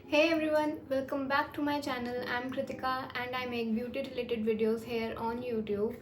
Hey everyone, welcome back to my channel. I'm Kritika and I make beauty related videos here on YouTube.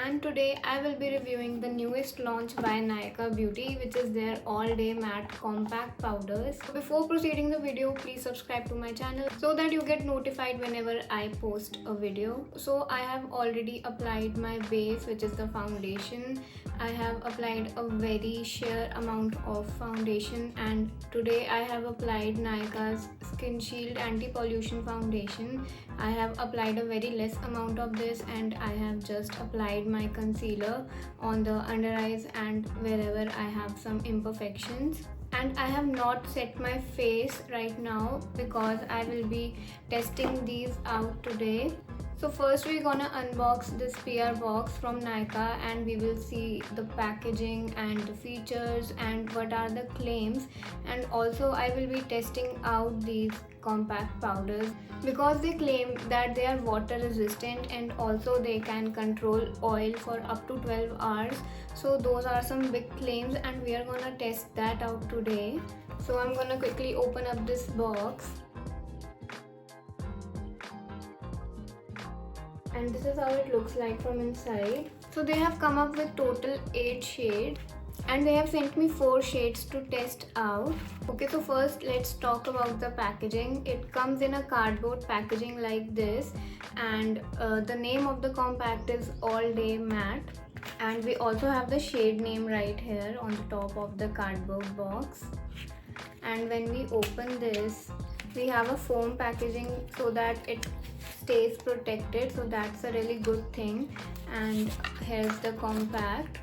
And today I will be reviewing the newest launch by Nykaa Beauty, which is their all day matte compact powders. Before proceeding the video, please subscribe to my channel so that you get notified whenever I post a video. So I have already applied my base, which is the foundation. I have applied a very sheer amount of foundation, and today I have applied Nykaa's Skin Shield Anti-Pollution Foundation. I have applied a very less amount of this, and I have just applied my concealer on the under eyes and wherever I have some imperfections. And I have not set my face right now because I will be testing these out today. So first we're gonna unbox this PR box from Nykaa and we will see the packaging and the features and what are the claims, and also I will be testing out these compact powders because they claim that they are water resistant and also they can control oil for up to 12 hours. So those are some big claims and we are gonna test that out today. So I'm gonna quickly open up this box. And this is how it looks like from inside. So they have come up with total 8 shades and they have sent me 4 shades to test out. Okay, so first let's talk about the packaging. It comes in a cardboard packaging like this, and the name of the compact is All Day Matte, and we also have the shade name right here on the top of the cardboard box. And when we open this, we have a foam packaging so that it stays protected, so that's a really good thing. And here's the compact.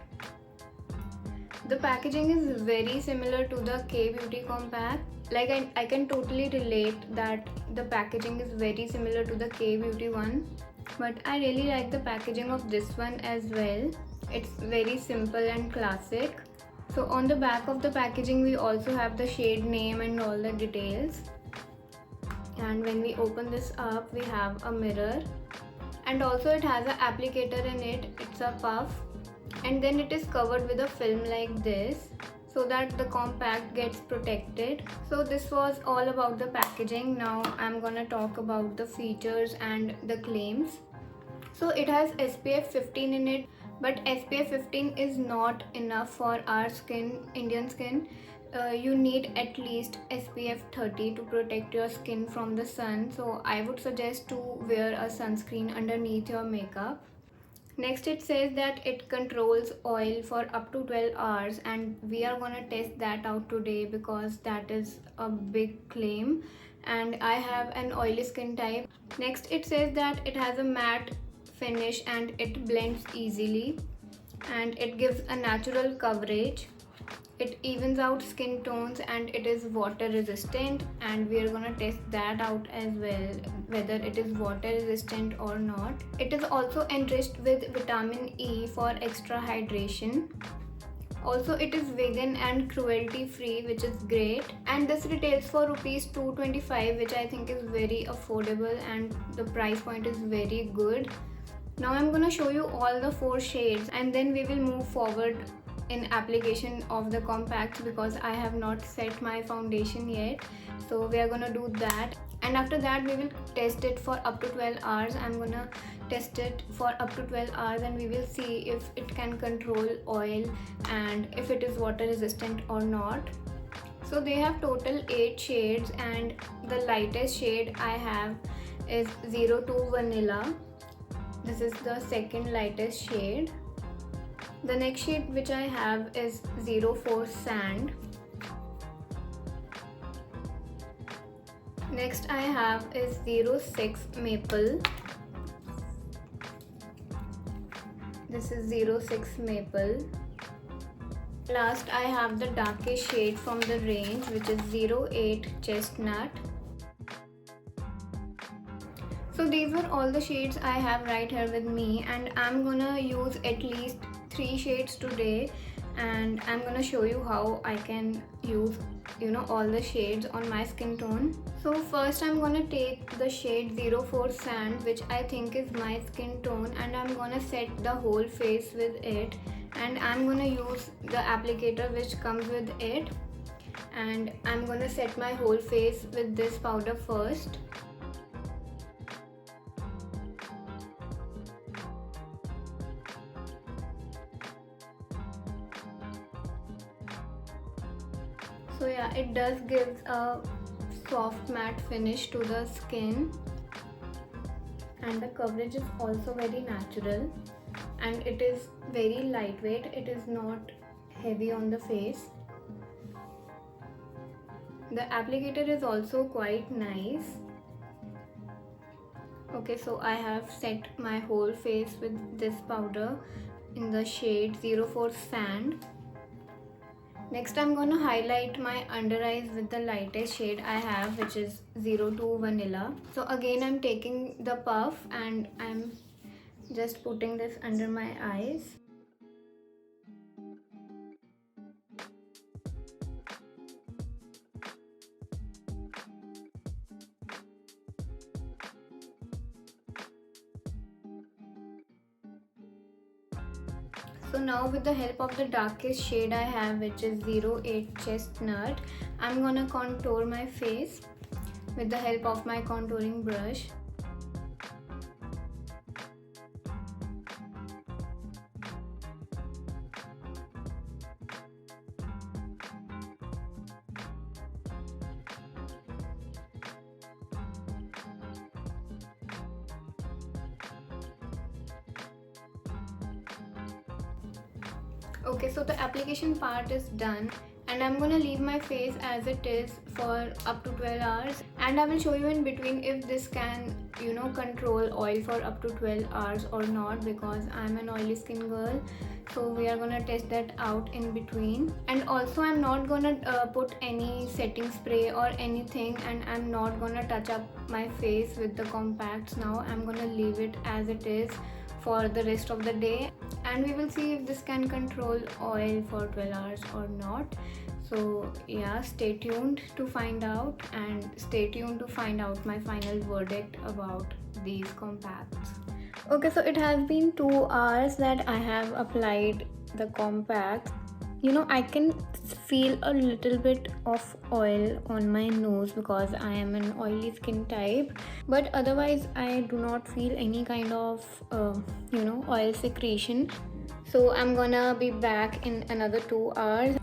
The packaging is very similar to the K Beauty compact. Like I can totally relate that the packaging is very similar to the K Beauty one, but I really like the packaging of this one as well. It's very simple and classic. So on the back of the packaging we also have the shade name and all the details. And when we open this up, we have a mirror, and also it has an applicator in it. It's a puff, and then it is covered with a film like this so that the compact gets protected. So this was all about the packaging. Now I'm gonna talk about the features and the claims. So it has SPF 15 in it, but SPF 15 is not enough for our skin, Indian skin. You need at least SPF 30 to protect your skin from the sun. So I would suggest to wear a sunscreen underneath your makeup. Next, it says that it controls oil for up to 12 hours, and we are gonna test that out today because that is a big claim and I have an oily skin type. Next, it says that it has a matte finish and it blends easily and it gives a natural coverage. It evens out skin tones and it is water resistant, and we are gonna test that out as well, whether it is water resistant or not. It is also enriched with vitamin E for extra hydration. Also, it is vegan and cruelty free, which is great, and this retails for rupees 225, which I think is very affordable and the price point is very good. Now I'm gonna show you all the 4 shades and then we will move forward in application of the compacts because I have not set my foundation yet. So we are gonna do that, and after that we will test it for up to 12 hours. I'm gonna test it for up to 12 hours and we will see if it can control oil and if it is water resistant or not. So they have total 8 shades and the lightest shade I have is 02 Vanilla. This is the second lightest shade. The next shade which I have is 04 Sand. Next I have is 06 Maple. This is 06 Maple. Last I have the darkest shade from the range, which is 08 Chestnut. So these were all the shades I have right here with me, and I'm gonna use at least 3 shades today, and I'm gonna show you how I can use all the shades on my skin tone. So first I'm gonna take the shade 04 Sand, which I think is my skin tone, and I'm gonna set the whole face with it, and I'm gonna use the applicator which comes with it. and I'm gonna set my whole face with this powder first. So yeah, it does give a soft matte finish to the skin, and the coverage is also very natural, and it is very lightweight. It is not heavy on the face. The applicator is also quite nice. Okay, so I have set my whole face with this powder in the shade 04 Sand. Next I'm going to highlight my under eyes with the lightest shade I have, which is 02 Vanilla. So again I'm taking the puff and I'm just putting this under my eyes. So now with the help of the darkest shade I have, which is 08 Chestnut, I'm gonna contour my face with the help of my contouring brush. Okay, so the application part is done, and I'm gonna leave my face as it is for up to 12 hours, and I will show you in between if this can control oil for up to 12 hours or not, because I'm an oily skin girl. So we are gonna test that out in between. And also I'm not gonna put any setting spray or anything, and I'm not gonna touch up my face with the compacts now. I'm gonna leave it as it is for the rest of the day, and we will see if this can control oil for 12 hours or not. So yeah, stay tuned to find out, and stay tuned to find out my final verdict about these compacts. Okay, so it has been 2 hours that I have applied the compact. I can feel a little bit of oil on my nose because I am an oily skin type, but otherwise I do not feel any kind of oil secretion. So I'm gonna be back in another 2 hours.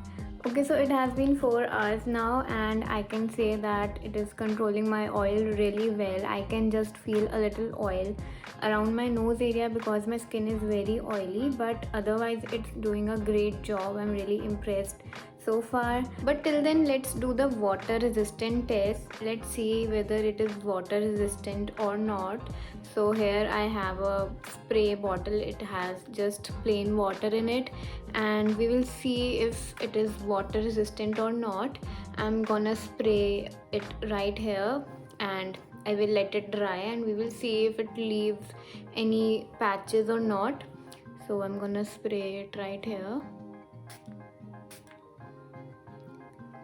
Okay, so it has been 4 hours now, and I can say that it is controlling my oil really well. I can just feel a little oil around my nose area because my skin is very oily, but otherwise it's doing a great job. I'm really impressed so far. But till then, let's do the water resistant test. Let's see whether it is water resistant or not. So here I have a spray bottle. It has just plain water in it, and we will see if it is water resistant or not. I'm gonna spray it right here, and I will let it dry, and we will see if it leaves any patches or not. So I'm gonna spray it right here.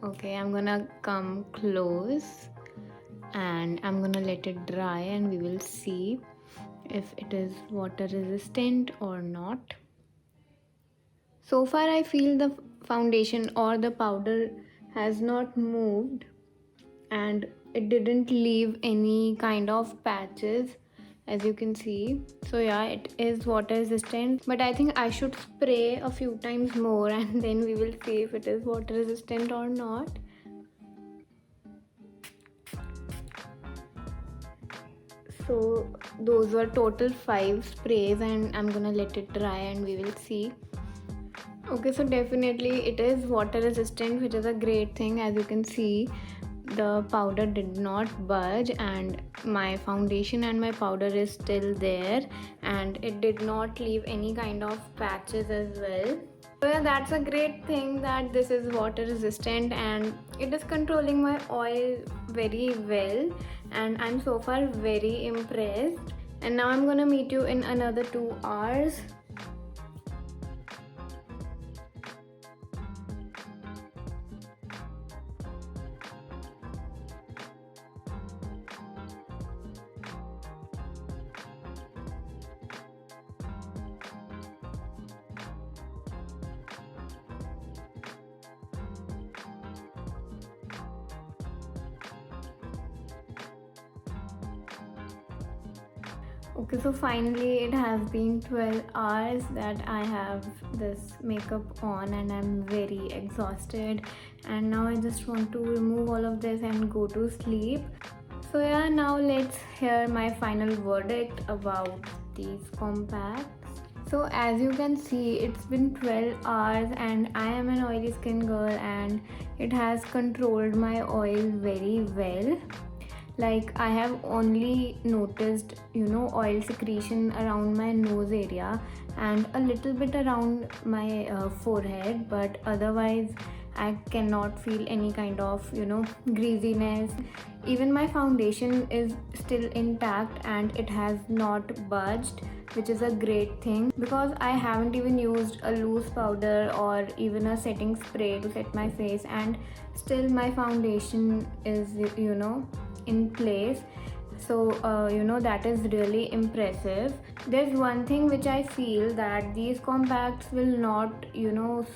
Okay, I'm gonna come close and I'm gonna let it dry, and we will see if it is water resistant or not. So far I feel the foundation or the powder has not moved, and it didn't leave any kind of patches, as you can see. So yeah, it is water resistant, but I think I should spray a few times more and then we will see if it is water resistant or not. So those were total 5 sprays, and I'm gonna let it dry and we will see. Okay, so definitely it is water resistant, which is a great thing. As you can see, the powder did not budge, and my foundation and my powder is still there, and it did not leave any kind of patches as well. So yeah, that's a great thing that this is water resistant, and it is controlling my oil very well, and I'm so far very impressed. And now I'm gonna meet you in another 2 hours. Okay, so finally it has been 12 hours that I have this makeup on and I'm very exhausted, and now I just want to remove all of this and go to sleep. So yeah, now let's hear my final verdict about these compacts. So as you can see, it's been 12 hours and I am an oily skin girl, and it has controlled my oil very well. Like, I have only noticed, oil secretion around my nose area and a little bit around my forehead, but otherwise I cannot feel any kind of greasiness. Even my foundation is still intact and it has not budged, which is a great thing because I haven't even used a loose powder or even a setting spray to set my face, and still my foundation is in place. So that is really impressive. There's one thing which I feel, that these compacts will not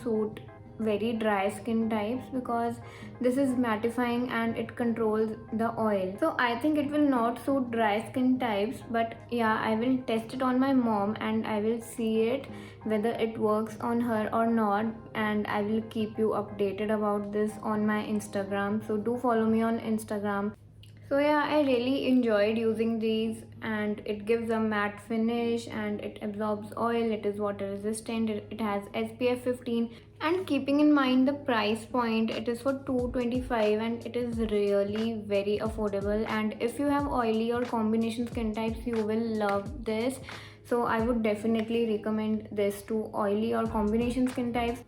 suit very dry skin types, because this is mattifying and it controls the oil. So I think it will not suit dry skin types, but yeah, I will test it on my mom and I will see it whether it works on her or not, and I will keep you updated about this on my Instagram. So do follow me on Instagram. So yeah, I really enjoyed using these, and it gives a matte finish and it absorbs oil, it is water resistant, it has SPF 15, and keeping in mind the price point, it is for 225 and it is really very affordable. And if you have oily or combination skin types, you will love this. So I would definitely recommend this to oily or combination skin types.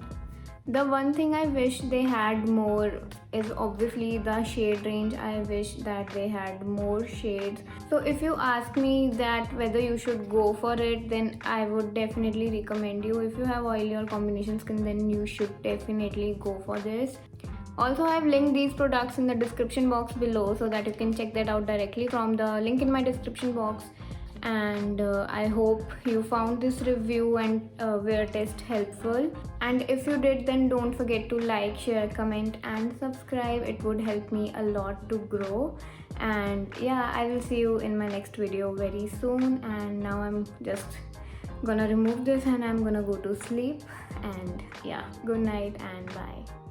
The one thing I wish they had more is obviously the shade range. I wish that they had more shades. So if you ask me that whether you should go for it, then I would definitely recommend you. If you have oily or combination skin, then you should definitely go for this. Also, I've linked these products in the description box below so that you can check that out directly from the link in my description box. And I hope you found this review and wear test helpful, and if you did, then don't forget to like, share, comment and subscribe. It would help me a lot to grow. And yeah, I will see you in my next video very soon. And now I'm just gonna remove this and I'm gonna go to sleep. And yeah, good night and bye.